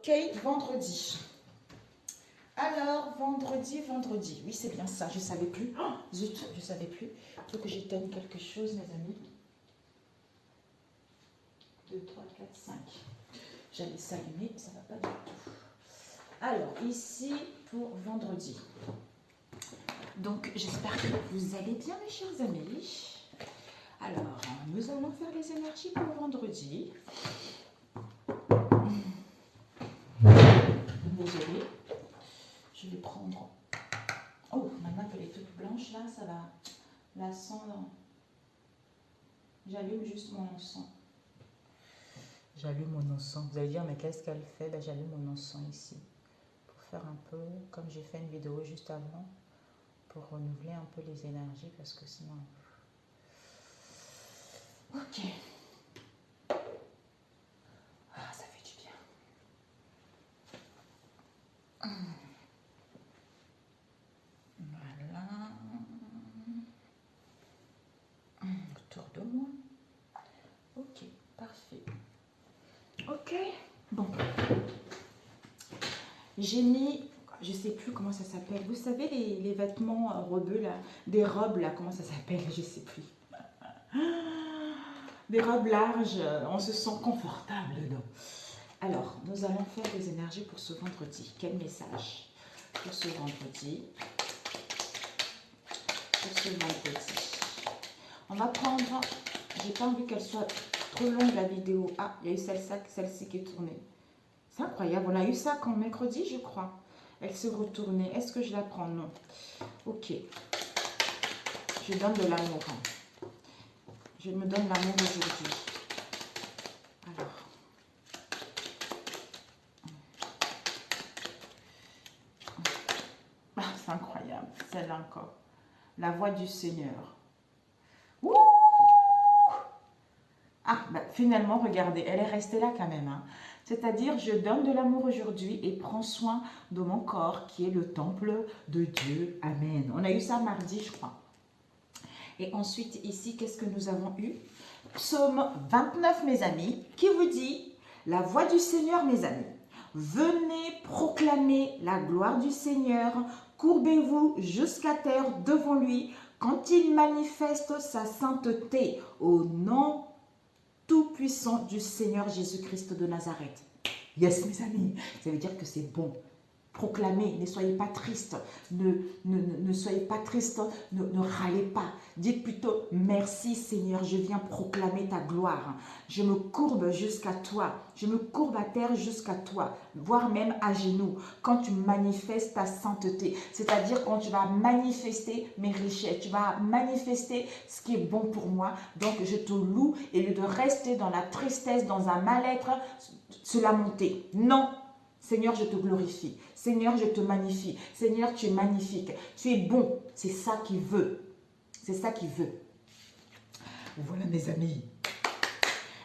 Ok, vendredi. Alors, vendredi. Oui, c'est bien ça, je ne savais plus. Oh, zut, je ne savais plus. Il faut que j'éteigne quelque chose, mes amis. 2, 3, 4, 5. J'allais s'allumer, ça ne va pas du tout. Alors, ici, pour vendredi. Donc, j'espère que vous allez bien, mes chers amis. Alors, nous allons faire les énergies pour vendredi. Désolée. Je vais prendre... Oh, maintenant qu'elle est toute blanche, là, ça va... La sang... J'allume juste mon encens. J'allume mon encens. Vous allez dire, mais qu'est-ce qu'elle fait? Ben, j'allume mon encens ici. Pour faire un peu, comme j'ai fait une vidéo juste avant, pour renouveler un peu les énergies, parce que sinon... Ok. Ah, ça fait du bien. Voilà. Autour de moi. Ok, parfait. Ok, bon. J'ai mis, je sais plus comment ça s'appelle. Vous savez les vêtements robeux là, des robes là, comment ça s'appelle? Je sais plus. Des robes larges, on se sent confortable dedans. Alors, nous allons faire des énergies pour ce vendredi. Quel message pour ce vendredi? Pour ce vendredi. On va prendre, j'ai pas envie qu'elle soit trop longue la vidéo. Ah, il y a eu celle-ci qui est tournée. C'est incroyable, on a eu ça quand mercredi, je crois. Elle se retournait. Est-ce que je la prends? Non. Ok. Je donne de l'amour. Je me donne l'amour aujourd'hui. Alors. Ah, c'est incroyable. Celle-là encore. La voix du Seigneur. Ouh! Ah, bah, finalement, regardez, elle est restée là quand même. Hein. C'est-à-dire, je donne de l'amour aujourd'hui et prends soin de mon corps qui est le temple de Dieu. Amen. On a eu ça mardi, je crois. Et ensuite, ici, qu'est-ce que nous avons eu? Psaume 29, mes amis, qui vous dit, la voix du Seigneur, mes amis. Venez proclamer la gloire du Seigneur, courbez-vous jusqu'à terre devant lui, quand il manifeste sa sainteté au nom tout-puissant du Seigneur Jésus-Christ de Nazareth. Yes, mes amis, ça veut dire que c'est bon. Proclamez, ne soyez pas tristes, ne soyez pas tristes, ne râlez pas. Dites plutôt, merci Seigneur, je viens proclamer ta gloire. Je me courbe jusqu'à toi, je me courbe à terre jusqu'à toi, voire même à genoux, quand tu manifestes ta sainteté. C'est-à-dire quand tu vas manifester mes richesses, tu vas manifester ce qui est bon pour moi. Donc je te loue, et lieu de rester dans la tristesse, dans un mal-être, se lamenter. Non. Seigneur, je te glorifie. Seigneur, je te magnifie. Seigneur, tu es magnifique. Tu es bon. C'est ça qu'il veut. C'est ça qu'il veut. Voilà, mes amis.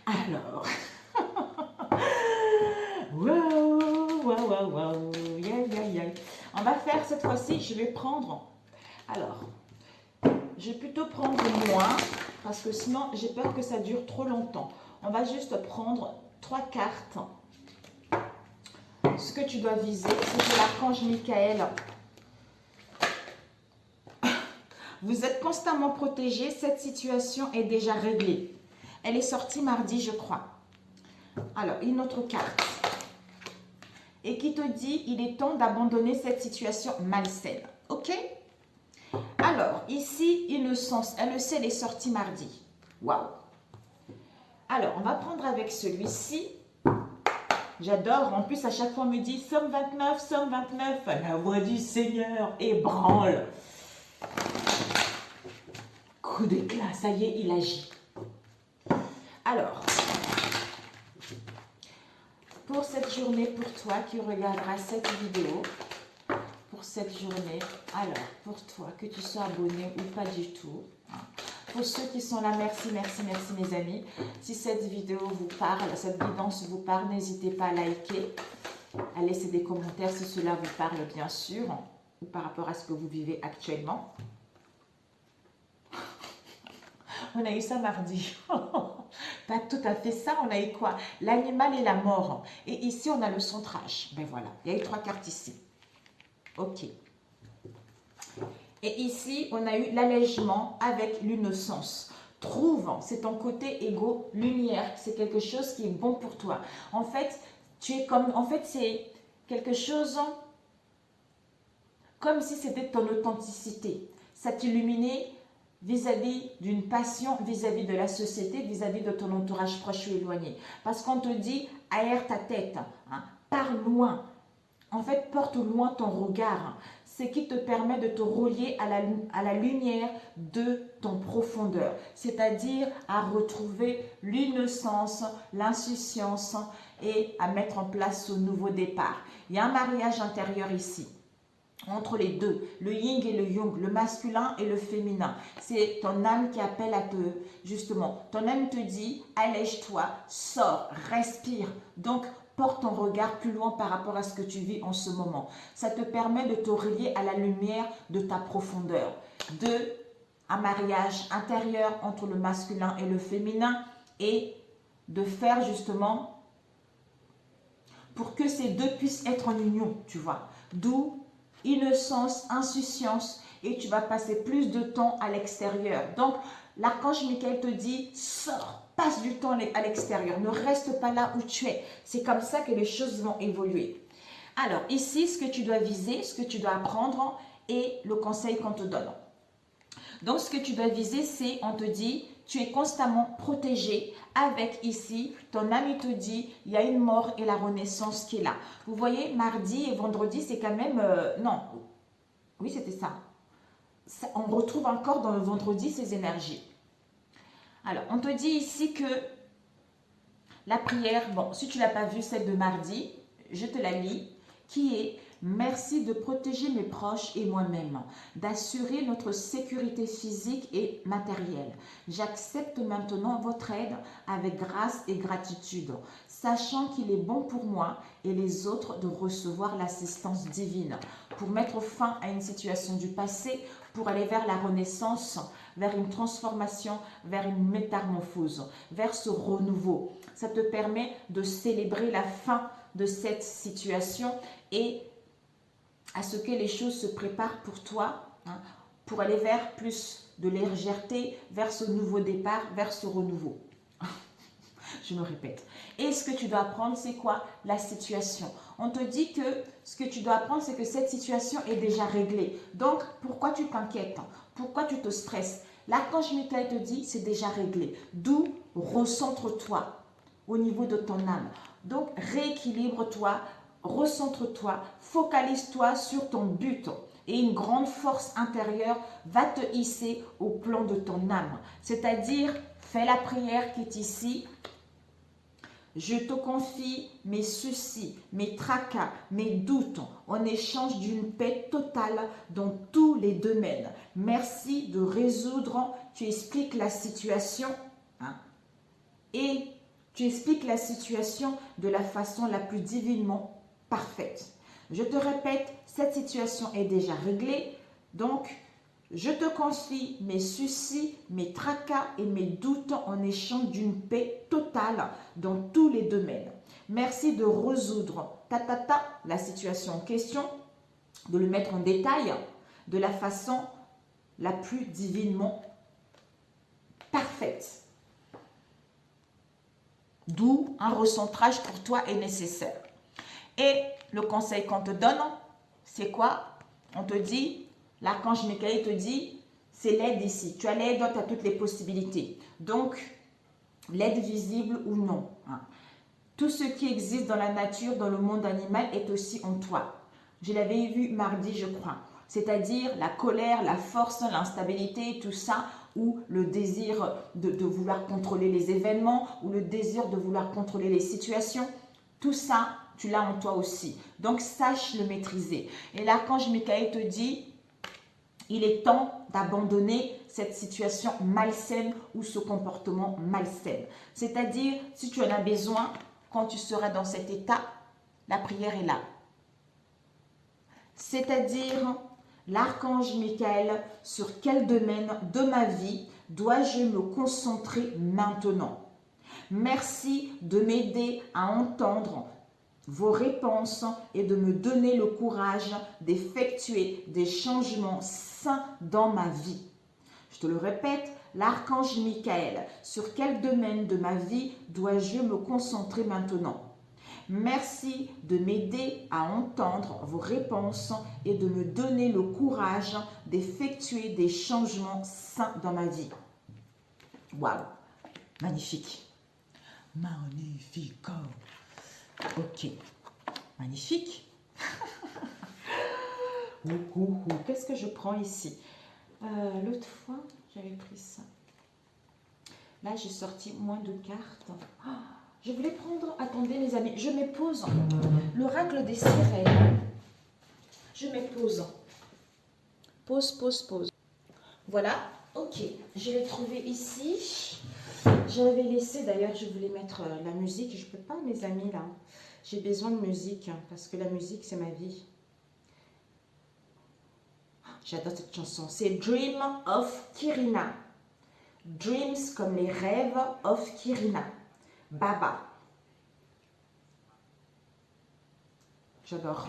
Alors. Waouh. On va faire cette fois-ci, je vais prendre. Alors, je vais plutôt prendre moins parce que sinon, j'ai peur que ça dure trop longtemps. On va juste prendre 3 cartes. Ce que tu dois viser, c'est l'archange Michael. Vous êtes constamment protégé. Cette situation est déjà réglée. Elle est sortie mardi, je crois. Alors, une autre carte. Et qui te dit, il est temps d'abandonner cette situation malsaine. Ok? Alors, ici, innocence. Elle le sait, elle est sortie mardi. Waouh! Alors, on va prendre avec celui-ci. J'adore. En plus, à chaque fois, on me dit Somme 29, Somme 29. La voix du Seigneur ébranle. Coup d'éclat. Ça y est, il agit. Alors, pour cette journée, pour toi qui regarderas cette vidéo, pour cette journée, alors, pour toi, que tu sois abonné ou pas du tout, pour ceux qui sont là, merci mes amis. Si cette vidéo vous parle, cette guidance vous parle, n'hésitez pas à liker, à laisser des commentaires si cela vous parle bien sûr, ou par rapport à ce que vous vivez actuellement. On a eu ça mardi. Pas tout à fait ça, on a eu quoi? L'animal et la mort. Et ici, on a le centrage. Ben voilà, il y a eu 3 cartes ici. Ok. Et ici, on a eu l'allègement avec l'innocence. Trouve, c'est ton côté égo, lumière, c'est quelque chose qui est bon pour toi. En fait, tu es comme, en fait, c'est quelque chose comme si c'était ton authenticité. Ça t'illuminait vis-à-vis d'une passion, vis-à-vis de la société, vis-à-vis de ton entourage proche ou éloigné. Parce qu'on te dit, aère ta tête, hein, pars loin. En fait, porte loin ton regard. Ce qui te permet de te relier à la lumière de ton profondeur. C'est-à-dire à retrouver l'innocence, l'insouciance et à mettre en place ce nouveau départ. Il y a un mariage intérieur ici. Entre les deux, le yin et le yang, le masculin et le féminin. C'est ton âme qui appelle à te, justement, ton âme te dit, allège-toi, sors, respire. Donc, porte ton regard plus loin par rapport à ce que tu vis en ce moment. Ça te permet de te relier à la lumière de ta profondeur. Un mariage intérieur entre le masculin et le féminin et de faire justement pour que ces deux puissent être en union, tu vois. D'où innocence, insouciance, et tu vas passer plus de temps à l'extérieur. Donc, l'archange Michael te dit, sors, passe du temps à l'extérieur, ne reste pas là où tu es. C'est comme ça que les choses vont évoluer. Alors, ici, ce que tu dois viser, ce que tu dois apprendre, et le conseil qu'on te donne. Donc, ce que tu dois viser, c'est, on te dit, tu es constamment protégé avec ici, ton âme te dit, il y a une mort et la renaissance qui est là. Vous voyez, mardi et vendredi, c'est quand même... non, oui, c'était ça. On retrouve encore dans le vendredi ces énergies. Alors, on te dit ici que la prière, bon, si tu ne l'as pas vue, celle de mardi, je te la lis, qui est « Merci de protéger mes proches et moi-même, d'assurer notre sécurité physique et matérielle. J'accepte maintenant votre aide avec grâce et gratitude, sachant qu'il est bon pour moi et les autres de recevoir l'assistance divine pour mettre fin à une situation du passé, pour aller vers la renaissance, vers une transformation, vers une métamorphose, vers ce renouveau. Ça te permet de célébrer la fin de cette situation et à ce que les choses se préparent pour toi, hein, pour aller vers plus de légèreté, vers ce nouveau départ, vers ce renouveau. Je me répète. Et ce que tu dois apprendre, c'est quoi? La situation. On te dit que ce que tu dois apprendre, c'est que cette situation est déjà réglée. Donc, pourquoi tu t'inquiètes? Pourquoi tu te stresses? L'archange Michael te dit, c'est déjà réglé. D'où recentre-toi au niveau de ton âme. Donc, rééquilibre-toi, recentre-toi, focalise-toi sur ton but. Et une grande force intérieure va te hisser au plan de ton âme. C'est-à-dire, fais la prière qui est ici. Je te confie mes soucis, mes tracas, mes doutes en échange d'une paix totale dans tous les domaines. Merci de résoudre, tu expliques la situation, hein, et tu expliques la situation de la façon la plus divinement parfaite. Je te répète, cette situation est déjà réglée, donc je te confie mes soucis, mes tracas et mes doutes en échange d'une paix totale dans tous les domaines. Merci de résoudre la situation en question, de le mettre en détail de la façon la plus divinement parfaite. D'où un recentrage pour toi est nécessaire. Et le conseil qu'on te donne, c'est quoi? On te dit, l'archange Michael te dit, c'est l'aide ici. Tu as l'aide, tu as toutes les possibilités. Donc, l'aide visible ou non. Hein. Tout ce qui existe dans la nature, dans le monde animal, est aussi en toi. Je l'avais vu mardi, je crois. C'est-à-dire la colère, la force, l'instabilité, tout ça, ou le désir de vouloir contrôler les événements, ou le désir de vouloir contrôler les situations. Tout ça, tu l'as en toi aussi. Donc, sache le maîtriser. Et l'archange Michael te dit, il est temps d'abandonner cette situation malsaine ou ce comportement malsain. C'est-à-dire, si tu en as besoin, quand tu seras dans cet état, la prière est là. C'est-à-dire, l'archange Michael, sur quel domaine de ma vie dois-je me concentrer maintenant? Merci de m'aider à entendre vos réponses et de me donner le courage d'effectuer des changements sains dans ma vie. Je te le répète, l'archange Michael, sur quel domaine de ma vie dois-je me concentrer maintenant? Merci de m'aider à entendre vos réponses et de me donner le courage d'effectuer des changements sains dans ma vie. Waouh, magnifique. Magnifique. Ok, magnifique. Qu'est-ce que je prends ici? L'autre fois, j'avais pris ça. Là, j'ai sorti moins de cartes. Je voulais prendre... Attendez, les amis, je me pose. L'oracle des sirènes. Je me pose. Pose. Voilà, ok. Je l'ai trouvé ici. J'avais laissé, d'ailleurs, je voulais mettre la musique. Je ne peux pas, mes amis, là. J'ai besoin de musique, parce que la musique, c'est ma vie. J'adore cette chanson. C'est Dream of Kirina. Dreams comme les rêves of Kirina. Baba. J'adore.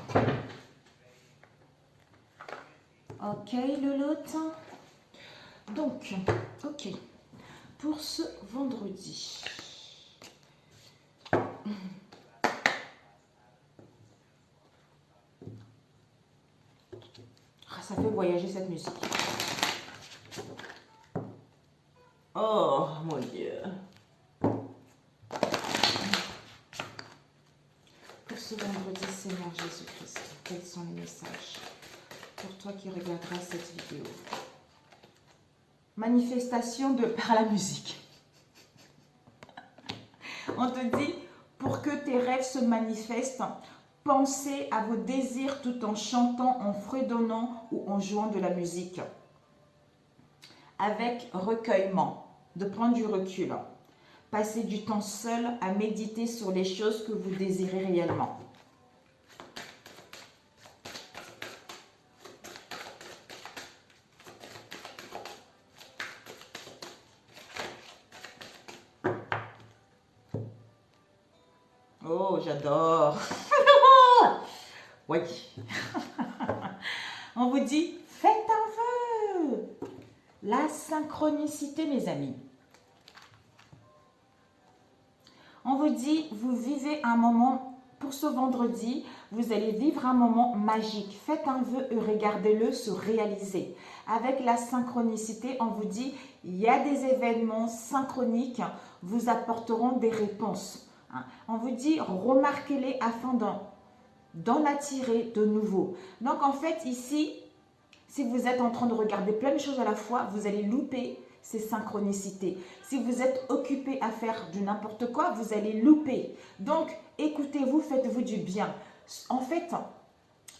Ok, Lolotte. Donc, ok. Pour ce vendredi. Ça fait voyager cette musique. Oh mon Dieu. Pour ce vendredi, Seigneur Jésus-Christ, quels sont les messages pour toi qui regarderas cette vidéo? Manifestation par la musique. On te dit, pour que tes rêves se manifestent, pensez à vos désirs tout en chantant, en fredonnant ou en jouant de la musique. Avec recueillement, de prendre du recul. Passez du temps seul à méditer sur les choses que vous désirez réellement. Oh, j'adore. Oui. On vous dit, faites un vœu. La synchronicité, mes amis. On vous dit, vous vivez un moment, pour ce vendredi, vous allez vivre un moment magique. Faites un vœu et regardez-le se réaliser. Avec la synchronicité, on vous dit, il y a des événements synchroniques, vous apporteront des réponses. On vous dit, remarquez-les afin d'en attirer de nouveaux. Donc en fait, ici, si vous êtes en train de regarder plein de choses à la fois, vous allez louper ces synchronicités. Si vous êtes occupé à faire du n'importe quoi, vous allez louper. Donc, écoutez-vous, faites-vous du bien. En fait,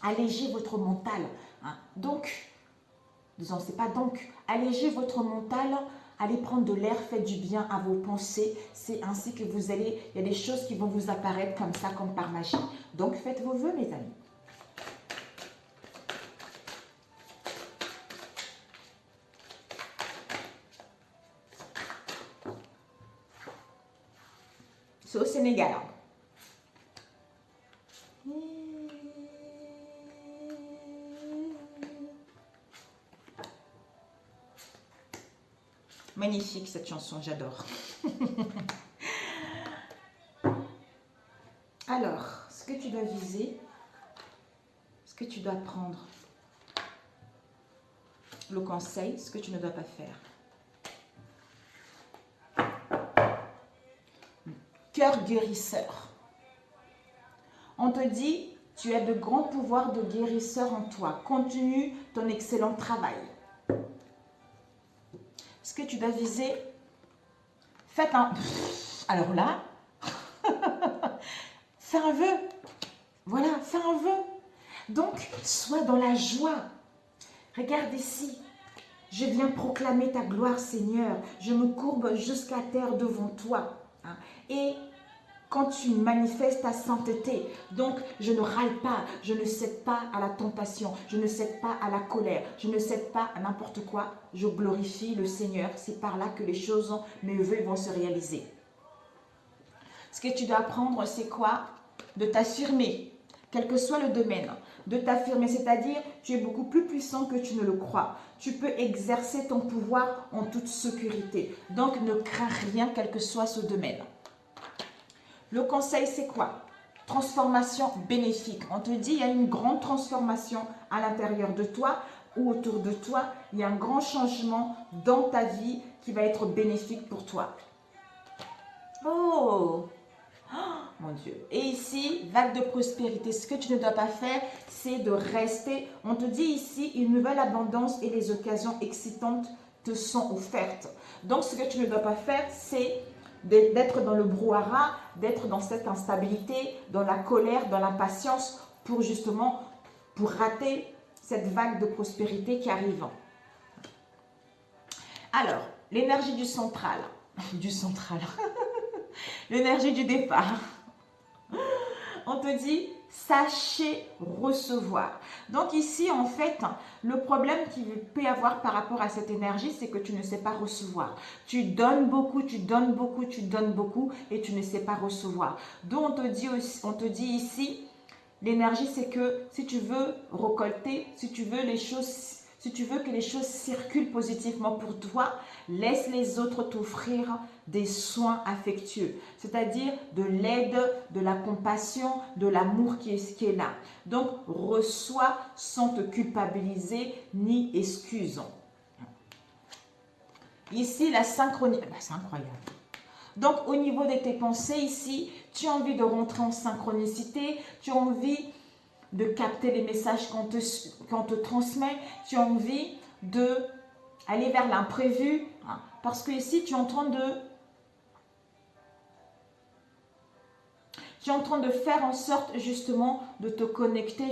allégez votre mental. Donc, disons, c'est pas donc, allégez votre mental, allez prendre de l'air, faites du bien à vos pensées. C'est ainsi que vous allez, il y a des choses qui vont vous apparaître comme ça, comme par magie. Donc, faites vos vœux, mes amis. C'est au Sénégal. Magnifique cette chanson, j'adore. Alors, ce que tu dois viser, ce que tu dois prendre, le conseil, ce que tu ne dois pas faire. Cœur guérisseur. On te dit, tu as de grands pouvoirs de guérisseur en toi. Continue ton excellent travail. Ce que tu dois viser, faites un... Alors là, fais un vœu. Voilà, fais un vœu. Donc, sois dans la joie. Regarde ici. Je viens proclamer ta gloire, Seigneur. Je me courbe jusqu'à terre devant toi. Et quand tu manifestes ta sainteté, donc je ne râle pas, je ne cède pas à la tentation, je ne cède pas à la colère, je ne cède pas à n'importe quoi, je glorifie le Seigneur. C'est par là que les choses, mes vœux vont se réaliser. Ce que tu dois apprendre, c'est quoi? De t'affirmer, quel que soit le domaine. De t'affirmer, c'est-à-dire tu es beaucoup plus puissant que tu ne le crois. Tu peux exercer ton pouvoir en toute sécurité. Donc, ne crains rien, quel que soit ce domaine. Le conseil, c'est quoi? Transformation bénéfique. On te dit, il y a une grande transformation à l'intérieur de toi ou autour de toi. Il y a un grand changement dans ta vie qui va être bénéfique pour toi. Oh! Mon Dieu. Et ici, vague de prospérité. Ce que tu ne dois pas faire, c'est de rester. On te dit ici, une nouvelle abondance et les occasions excitantes te sont offertes. Donc, ce que tu ne dois pas faire, c'est d'être dans le brouhaha, d'être dans cette instabilité, dans la colère, dans l'impatience, pour justement, pour rater cette vague de prospérité qui arrive. Alors, l'énergie du central. Du central. L'énergie du départ. On te dit, sachez recevoir. Donc ici, en fait, le problème qu'il peut y avoir par rapport à cette énergie, c'est que tu ne sais pas recevoir. Tu donnes beaucoup, tu donnes beaucoup, tu donnes beaucoup et tu ne sais pas recevoir. Donc on te dit ici, l'énergie, c'est que si tu veux récolter, si tu veux que les choses circulent positivement pour toi, laisse les autres t'offrir des soins affectueux, c'est-à-dire de l'aide, de la compassion, de l'amour qui est là. Donc, reçois sans te culpabiliser ni excuse. Ici, la synchronicité, c'est incroyable. Donc, au niveau de tes pensées ici, tu as envie de rentrer en synchronicité, tu as envie de capter les messages qu'on te transmet, tu as envie d'aller vers l'imprévu, hein, parce que ici, tu es en train de faire en sorte justement de te connecter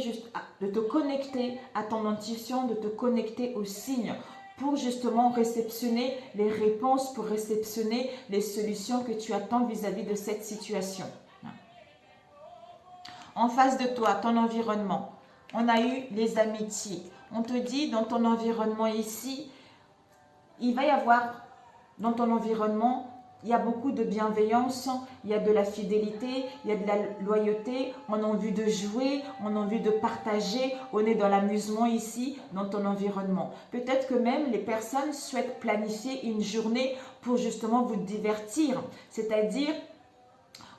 à ton intuition, de te connecter aux signes pour justement réceptionner les réponses, pour réceptionner les solutions que tu attends vis-à-vis de cette situation. En face de toi, ton environnement, on a eu les amitiés. On te dit dans ton environnement ici, il va y avoir dans ton environnement, il y a beaucoup de bienveillance, il y a de la fidélité, il y a de la loyauté, on a envie de jouer, on a envie de partager, on est dans l'amusement ici, dans ton environnement. Peut-être que même les personnes souhaitent planifier une journée pour justement vous divertir, c'est-à-dire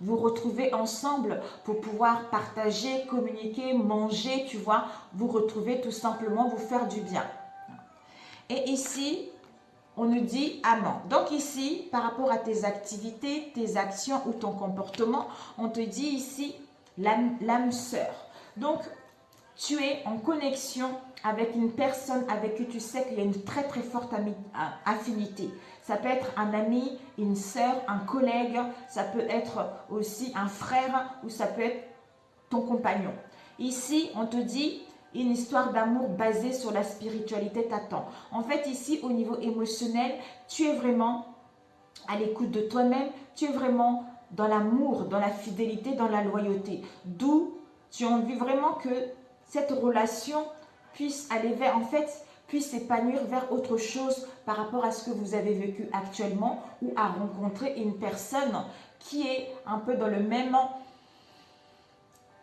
vous retrouver ensemble pour pouvoir partager, communiquer, manger, tu vois, vous retrouver tout simplement, vous faire du bien. Et ici, on nous dit amant. Donc ici, par rapport à tes activités, tes actions ou ton comportement, on te dit ici l'âme sœur. Donc, tu es en connexion avec une personne avec qui tu sais qu'il y a une très très forte affinité. Ça peut être un ami, une sœur, un collègue, ça peut être aussi un frère ou ça peut être ton compagnon. Ici, on te dit une histoire d'amour basée sur la spiritualité t'attend. En fait, ici, au niveau émotionnel, tu es vraiment à l'écoute de toi-même, tu es vraiment dans l'amour, dans la fidélité, dans la loyauté. D'où tu as envie vraiment que cette relation puisse aller vers, en fait, puisse s'épanouir vers autre chose par rapport à ce que vous avez vécu actuellement ou à rencontrer une personne qui est un peu dans le même,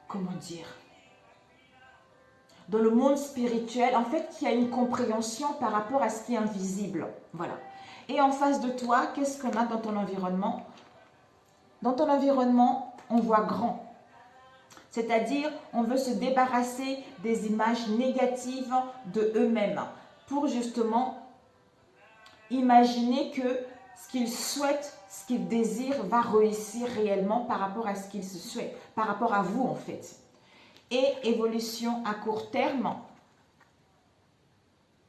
comment dire, dans le monde spirituel, en fait, qui a une compréhension par rapport à ce qui est invisible. Voilà. Et en face de toi, qu'est-ce qu'on a dans ton environnement? Dans ton environnement, on voit grand. C'est-à-dire, on veut se débarrasser des images négatives de eux-mêmes pour justement imaginer que ce qu'ils souhaitent, ce qu'ils désirent va réussir réellement par rapport à ce qu'ils se souhaitent, par rapport à vous en fait. Et évolution à court terme,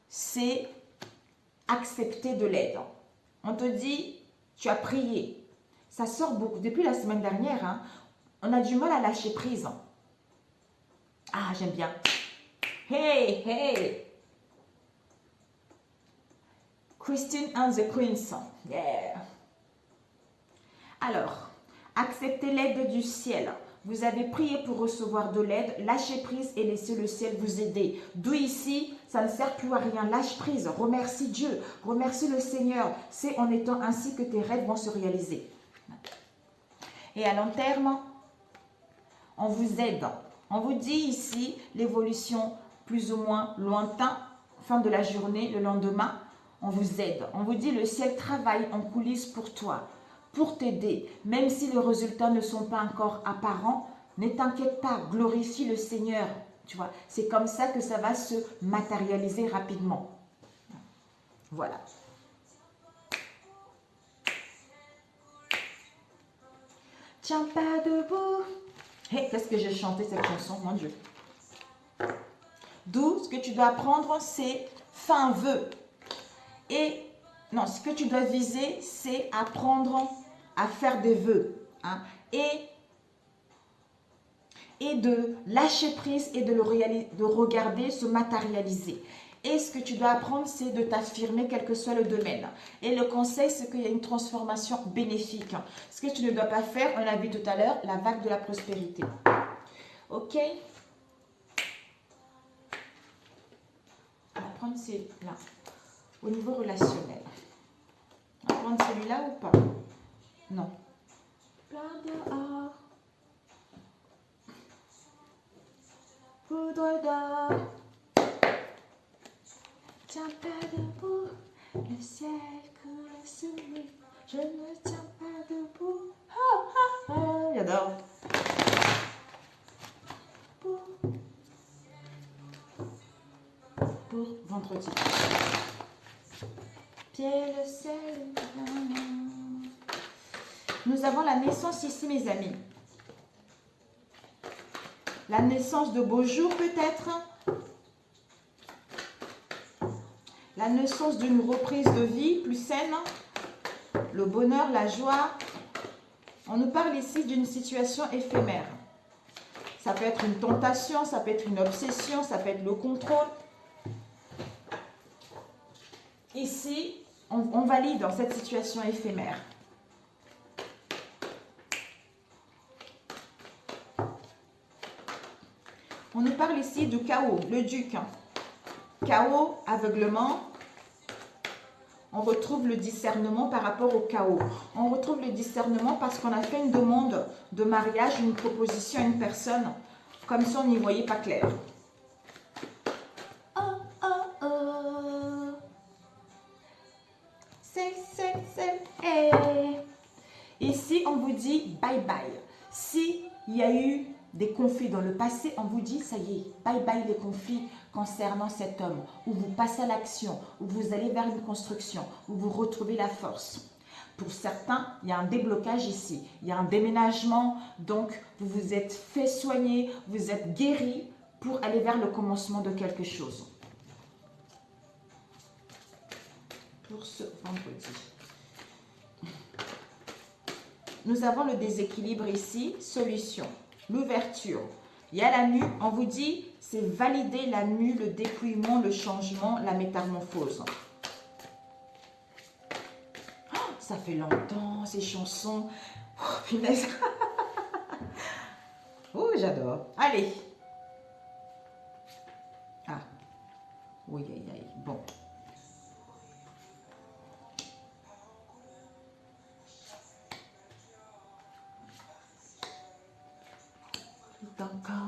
c'est accepter de l'aide. On te dit, tu as prié. Ça sort beaucoup. Depuis la semaine dernière, hein, on a du mal à lâcher prise. Ah, j'aime bien. Hey, hey. Christine and the Queens. Yeah. Alors, acceptez l'aide du ciel. Vous avez prié pour recevoir de l'aide, lâchez prise et laissez le ciel vous aider. D'où ici, ça ne sert plus à rien. Lâche prise, remercie Dieu, remercie le Seigneur. C'est en étant ainsi que tes rêves vont se réaliser. Et à long terme, on vous aide. On vous dit ici l'évolution plus ou moins lointaine, fin de la journée, le lendemain, on vous aide. On vous dit le ciel travaille en coulisses pour toi, pour t'aider. Même si les résultats ne sont pas encore apparents, ne t'inquiète pas, glorifie le Seigneur. Tu vois, c'est comme ça que ça va se matérialiser rapidement. Voilà. Tiens pas debout. Hey, qu'est-ce que j'ai chanté cette chanson, mon Dieu. D'où, ce que tu dois apprendre, c'est fais un vœu. Et non, ce que tu dois viser, c'est apprendre à faire des vœux. Hein, et de lâcher prise et de regarder se matérialiser. Et ce que tu dois apprendre, c'est de t'affirmer quel que soit le domaine. Et le conseil, c'est qu'il y a une transformation bénéfique. Ce que tu ne dois pas faire, on l'a vu tout à l'heure, la vague de la prospérité. Ok? On va prendre celui-là. Au niveau relationnel. On va prendre celui-là ou pas? Non. Plein dehors. Poudre d'or. Tiens pas debout, le ciel coule sous nous. Je ne tiens pas debout. Oh, oh, oh. J'adore. Pour vendredi. Pied le ciel. Nous avons la naissance ici, mes amis. La naissance de beaux jours peut-être. La naissance d'une reprise de vie plus saine. Le bonheur, la joie. On nous parle ici d'une situation éphémère. Ça peut être une tentation, ça peut être une obsession, ça peut être le contrôle. Ici, on valide dans cette situation éphémère. On nous parle ici du chaos, le duc. Chaos, aveuglement. On retrouve le discernement par rapport au chaos. On retrouve le discernement parce qu'on a fait une demande de mariage, une proposition à une personne, comme si on n'y voyait pas clair. Oh, oh, oh. C'est, hey. Ici, on vous dit bye bye. Si il y a eu des conflits dans le passé, on vous dit ça y est, bye bye les conflits concernant cet homme, où vous passez à l'action, où vous allez vers une construction, où vous retrouvez la force. Pour certains, il y a un déblocage ici, il y a un déménagement, donc vous vous êtes fait soigner, vous êtes guéri pour aller vers le commencement de quelque chose. Pour ce vendredi. Nous avons le déséquilibre ici, solution, l'ouverture. Il y a la mue, on vous dit, c'est valider la mue, le dépouillement, le changement, la métamorphose. Oh, ça fait longtemps, ces chansons. Oh, punaise. Oh, j'adore. Allez. Ah. Oui, aïe, aïe. Bon. Encore.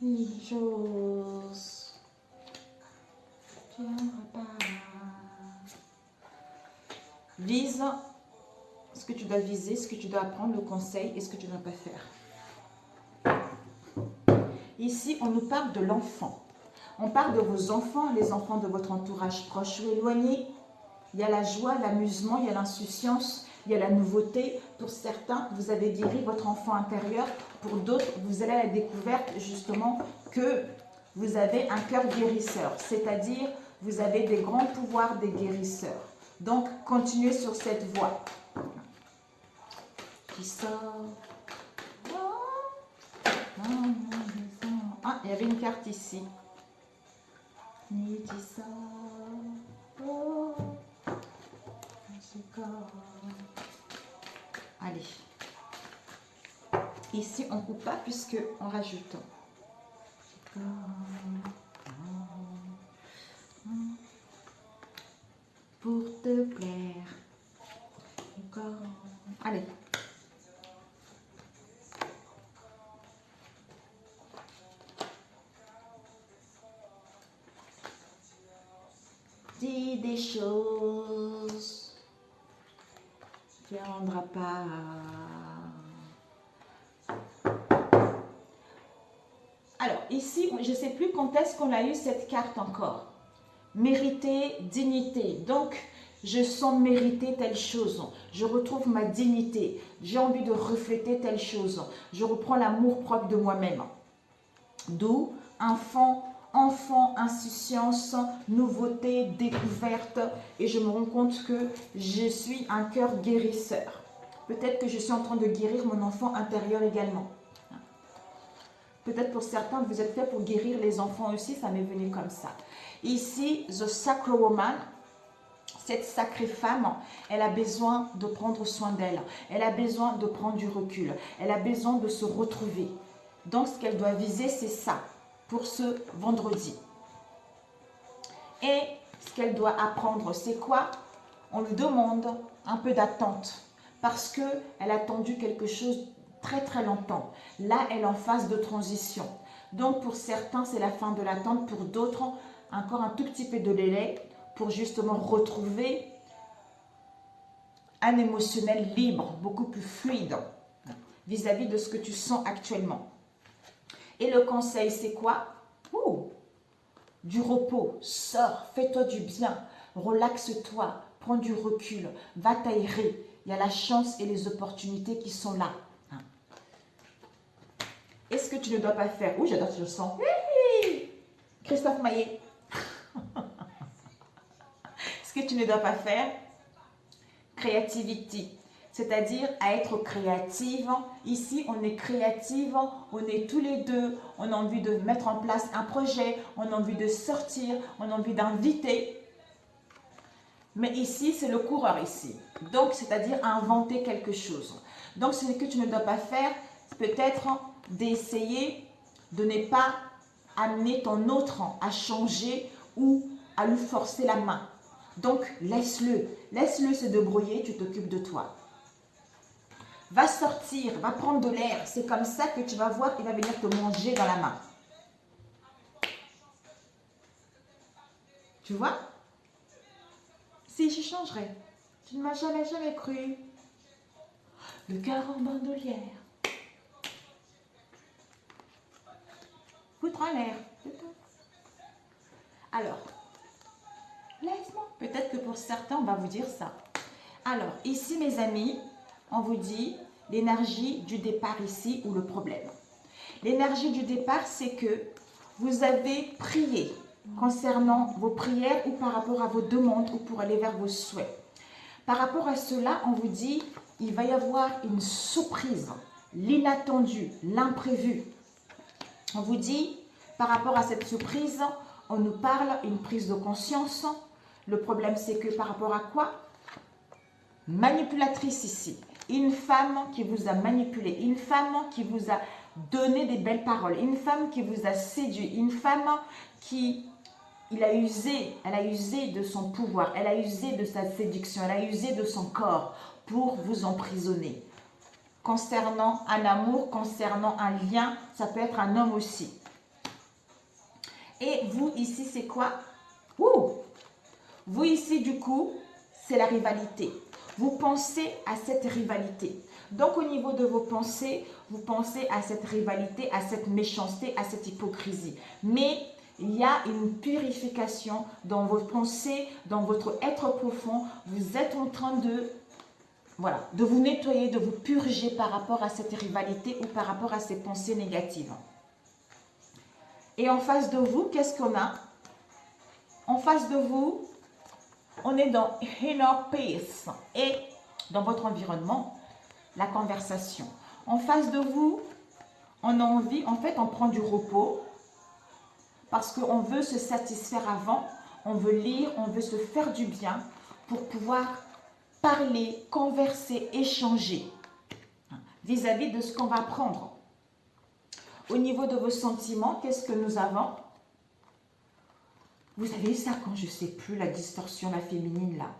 Une chose. Vise ce que tu dois viser, ce que tu dois apprendre, le conseil et ce que tu ne dois pas faire. Ici, on nous parle de l'enfant. On parle de vos enfants, les enfants de votre entourage proche ou éloigné. Il y a la joie, l'amusement, il y a l'insouciance, il y a la nouveauté. Pour certains, vous avez guéri votre enfant intérieur. Pour d'autres, vous allez à la découverte justement que vous avez un cœur guérisseur. C'est-à-dire, vous avez des grands pouvoirs des guérisseurs. Donc, continuez sur cette voie. Qui sort. Ah, il y avait une carte ici. Allez. Ici, on ne coupe pas puisque on rajoute. Allez. Dis des choses qui ne rendra pas. Alors, ici, je ne sais plus quand est-ce qu'on a eu cette carte encore. Mériter, dignité. Donc, je sens mériter telle chose. Je retrouve ma dignité. J'ai envie de refléter telle chose. Je reprends l'amour propre de moi-même. D'où enfant, insouciance, nouveauté, découverte. Et je me rends compte que je suis un cœur guérisseur. Peut-être que je suis en train de guérir mon enfant intérieur également. Peut-être pour certains, vous êtes fait pour guérir les enfants aussi, ça m'est venu comme ça. Ici, The Sacred Woman, cette sacrée femme, elle a besoin de prendre soin d'elle. Elle a besoin de prendre du recul. Elle a besoin de se retrouver. Donc, ce qu'elle doit viser, c'est ça, pour ce vendredi. Et ce qu'elle doit apprendre, c'est quoi? On lui demande un peu d'attente, parce qu'elle a attendu quelque chose très très longtemps. Là, elle est en phase de transition. Donc, pour certains, c'est la fin de l'attente. Pour d'autres, encore un tout petit peu de délai pour justement retrouver un émotionnel libre, beaucoup plus fluide vis-à-vis de ce que tu sens actuellement. Et le conseil, c'est quoi? Du repos, sors, fais-toi du bien, relaxe-toi, prends du recul, va t'aérer. Il y a la chance et les opportunités qui sont là. Et ce que tu ne dois pas faire, j'adore ce son. Christophe Maillet. Ce que tu ne dois pas faire, créativité. C'est-à-dire à être créative. Ici, on est créative, on est tous les deux, on a envie de mettre en place un projet, on a envie de sortir, on a envie d'inviter. Mais ici, c'est le coureur ici. Donc, c'est-à-dire inventer quelque chose. Donc, ce que tu ne dois pas faire, peut-être d'essayer de ne pas amener ton autre à changer ou à lui forcer la main. Donc, laisse-le se débrouiller, tu t'occupes de toi. Va sortir, va prendre de l'air. C'est comme ça que tu vas voir, il va venir te manger dans la main. Tu vois? Si, je changerai. Tu ne m'as jamais cru. Le cœur en bandoulière. Foutre en l'air. Alors, laisse-moi. Peut-être que pour certains, on va vous dire ça. Alors, ici, mes amis, on vous dit l'énergie du départ ici ou le problème. L'énergie du départ, c'est que vous avez prié concernant vos prières ou par rapport à vos demandes ou pour aller vers vos souhaits. Par rapport à cela, on vous dit, il va y avoir une surprise, l'inattendu, l'imprévu. On vous dit, par rapport à cette surprise, on nous parle une prise de conscience. Le problème, c'est que par rapport à quoi? Manipulatrice ici. Une femme qui vous a manipulé, une femme qui vous a donné des belles paroles, une femme qui vous a séduit, une femme qui elle a usé de son pouvoir, elle a usé de sa séduction, elle a usé de son corps pour vous emprisonner. Concernant un amour, concernant un lien, ça peut être un homme aussi. Et vous ici, c'est quoi? Vous ici, du coup, c'est la rivalité. Vous pensez à cette rivalité. Donc, au niveau de vos pensées, vous pensez à cette rivalité, à cette méchanceté, à cette hypocrisie. Mais il y a une purification dans vos pensées, dans votre être profond. Vous êtes en train de, de vous nettoyer, de vous purger par rapport à cette rivalité ou par rapport à ces pensées négatives. Et en face de vous, qu'est-ce qu'on a? En face de vous, on est dans inner peace. Et dans votre environnement, la conversation. En face de vous, on a envie, en fait, on prend du repos parce qu'on veut se satisfaire avant, on veut lire, on veut se faire du bien pour pouvoir parler, converser, échanger vis-à-vis de ce qu'on va apprendre. Au niveau de vos sentiments, qu'est-ce que nous avons? Vous avez eu ça quand je ne sais plus, la distorsion, la féminine là.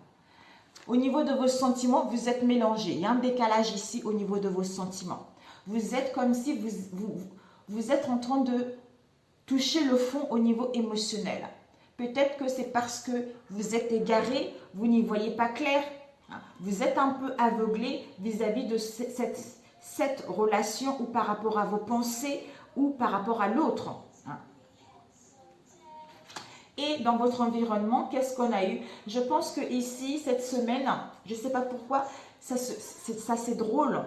Au niveau de vos sentiments, vous êtes mélangés. Il y a un décalage ici au niveau de vos sentiments. Vous êtes comme si vous êtes en train de toucher le fond au niveau émotionnel. Peut-être que c'est parce que vous êtes égaré, vous n'y voyez pas clair. Vous êtes un peu aveuglé vis-à-vis de cette relation ou par rapport à vos pensées ou par rapport à l'autre. Et dans votre environnement, qu'est-ce qu'on a eu? Je pense que ici, cette semaine, je ne sais pas pourquoi, ça c'est drôle.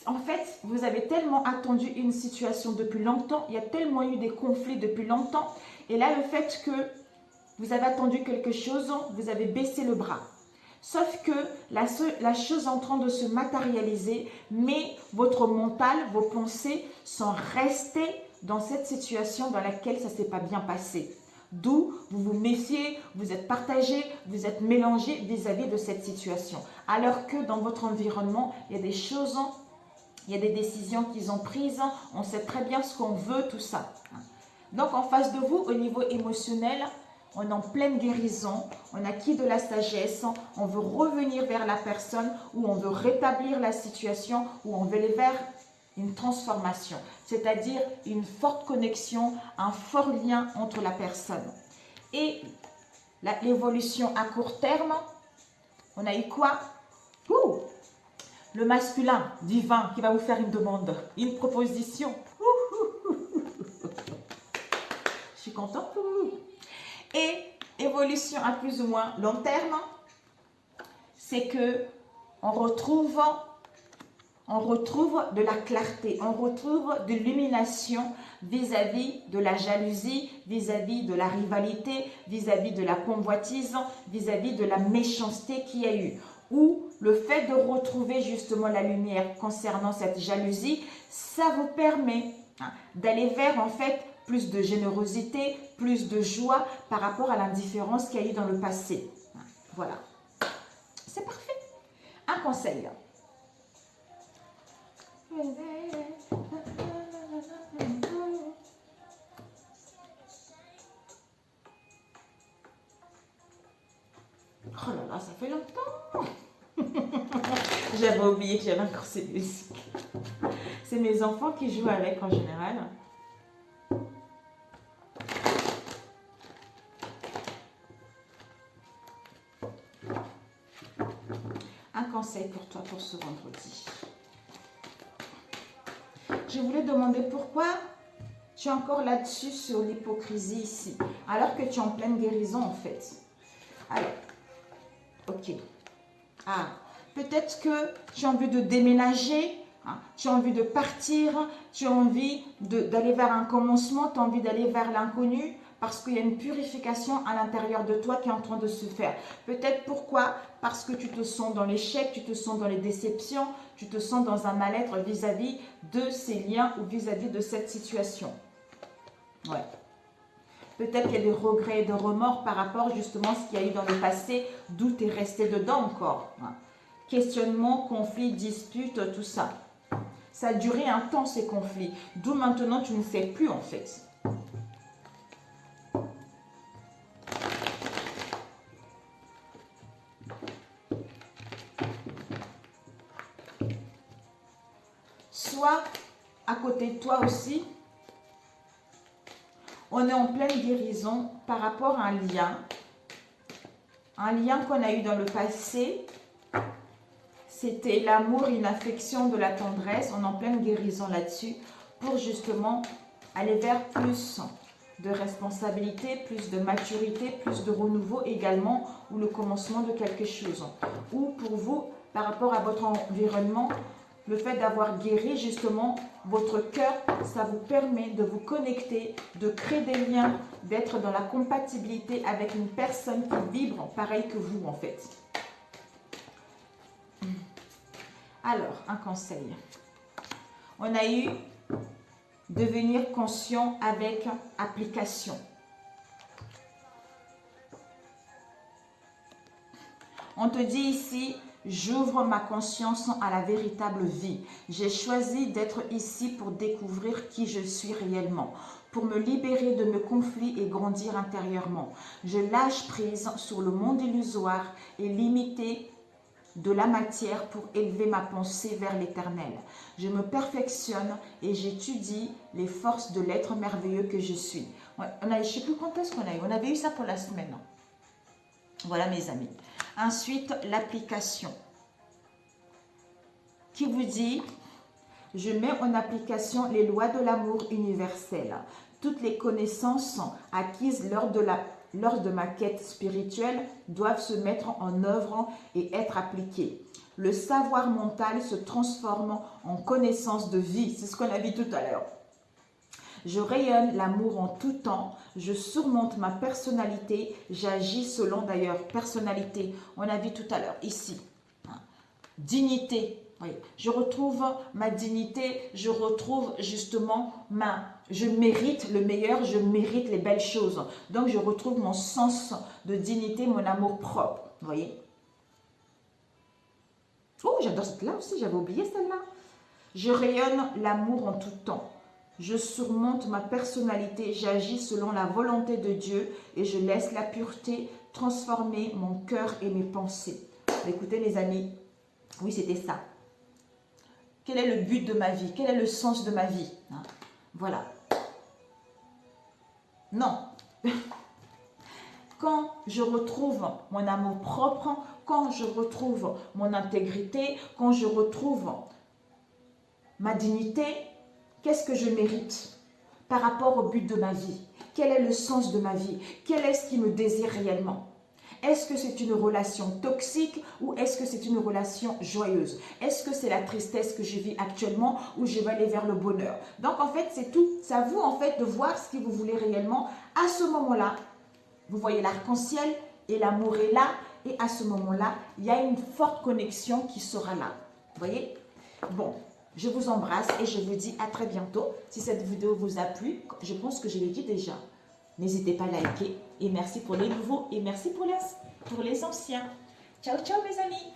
En fait, vous avez tellement attendu une situation depuis longtemps, il y a tellement eu des conflits depuis longtemps, et là, le fait que vous avez attendu quelque chose, vous avez baissé le bras. Sauf que la chose est en train de se matérialiser, mais votre mental, vos pensées sont restées dans cette situation dans laquelle ça ne s'est pas bien passé. D'où vous vous méfiez, vous êtes partagé, vous êtes mélangé vis-à-vis de cette situation. Alors que dans votre environnement, il y a des choses, il y a des décisions qu'ils ont prises, on sait très bien ce qu'on veut, tout ça. Donc en face de vous, au niveau émotionnel, on est en pleine guérison, on a acquis de la sagesse, on veut revenir vers la personne ou on veut rétablir la situation ou on veut aller vers une transformation, c'est-à-dire une forte connexion, un fort lien entre la personne. Et l'évolution à court terme, on a eu quoi? Le masculin divin qui va vous faire une demande, une proposition. Je suis contente pour vous. Et évolution à plus ou moins long terme, c'est que on retrouve de la clarté, on retrouve de l'illumination vis-à-vis de la jalousie, vis-à-vis de la rivalité, vis-à-vis de la convoitise, vis-à-vis de la méchanceté qu'il y a eu. Ou le fait de retrouver justement la lumière concernant cette jalousie, ça vous permet d'aller vers en fait plus de générosité, plus de joie par rapport à l'indifférence qu'il y a eu dans le passé. Voilà. C'est parfait. Un conseil. Oh là là, ça fait longtemps. J'avais oublié que j'avais encore ces musiques. C'est mes enfants qui jouent avec en général. Un conseil pour toi pour ce vendredi. Je voulais demander pourquoi tu es encore là-dessus sur l'hypocrisie ici, alors que tu es en pleine guérison en fait. Alors, ok. Ah, peut-être que tu as envie de déménager, tu as envie de partir, tu as envie d'aller vers un commencement, tu as envie d'aller vers l'inconnu, parce qu'il y a une purification à l'intérieur de toi qui est en train de se faire. Peut-être pourquoi? Parce que tu te sens dans l'échec, tu te sens dans les déceptions, tu te sens dans un mal-être vis-à-vis de ces liens ou vis-à-vis de cette situation. Ouais. Peut-être qu'il y a des regrets et des remords par rapport justement à ce qu'il y a eu dans le passé, d'où tu es resté dedans encore. Questionnement, conflit, dispute, tout ça. Ça a duré un temps ces conflits, d'où maintenant tu ne sais plus en fait. Soit à côté de toi aussi, on est en pleine guérison par rapport à un lien qu'on a eu dans le passé. C'était l'amour et l'affection de la tendresse. On est en pleine guérison là-dessus pour justement aller vers plus de responsabilité, plus de maturité, plus de renouveau également, ou le commencement de quelque chose. Ou pour vous, par rapport à votre environnement, le fait d'avoir guéri justement votre cœur, ça vous permet de vous connecter, de créer des liens, d'être dans la compatibilité avec une personne qui vibre pareil que vous en fait. Alors, un conseil. On a eu devenir conscient avec application. On te dit ici, j'ouvre ma conscience à la véritable vie. J'ai choisi d'être ici pour découvrir qui je suis réellement. pour me libérer de mes conflits et grandir intérieurement. Je lâche prise sur le monde illusoire et limité de la matière pour élever ma pensée vers l'éternel. Je me perfectionne et j'étudie les forces de l'être merveilleux que je suis. Je ne sais plus quand est-ce qu'on a eu. On avait eu ça pour la semaine. Voilà mes amis. Ensuite, l'application qui vous dit: je mets en application les lois de l'amour universel. Toutes les connaissances acquises lors de ma quête spirituelle doivent se mettre en œuvre et être appliquées. Le savoir mental se transforme en connaissance de vie. C'est ce qu'on a vu tout à l'heure. Je rayonne l'amour en tout temps. Je surmonte ma personnalité. J'agis selon, d'ailleurs, personnalité. On a vu tout à l'heure, ici. Dignité. Oui. Je retrouve ma dignité. Je retrouve justement je mérite le meilleur. Je mérite les belles choses. Donc, je retrouve mon sens de dignité, mon amour propre. Vous voyez? Oh, j'adore cette là aussi. J'avais oublié celle-là. Je rayonne l'amour en tout temps. Je surmonte ma personnalité, j'agis selon la volonté de Dieu et je laisse la pureté transformer mon cœur et mes pensées. Écoutez les amis, oui c'était ça. Quel est le but de ma vie? Quel est le sens de ma vie? Voilà. Non. Quand je retrouve mon amour propre, quand je retrouve mon intégrité, quand je retrouve ma dignité, qu'est-ce que je mérite par rapport au but de ma vie? Quel est le sens de ma vie? Quel est ce qui me désire réellement? Est-ce que c'est une relation toxique ou est-ce que c'est une relation joyeuse? Est-ce que c'est la tristesse que je vis actuellement ou je vais aller vers le bonheur? Donc en fait, c'est tout. C'est à vous en fait de voir ce que vous voulez réellement. À ce moment-là, vous voyez l'arc-en-ciel et l'amour est là. Et à ce moment-là, il y a une forte connexion qui sera là. Vous voyez? Bon. Je vous embrasse et je vous dis à très bientôt. Si cette vidéo vous a plu, je pense que je l'ai dit déjà. N'hésitez pas à liker. Et merci pour les nouveaux et merci pour les anciens. Ciao, ciao mes amis.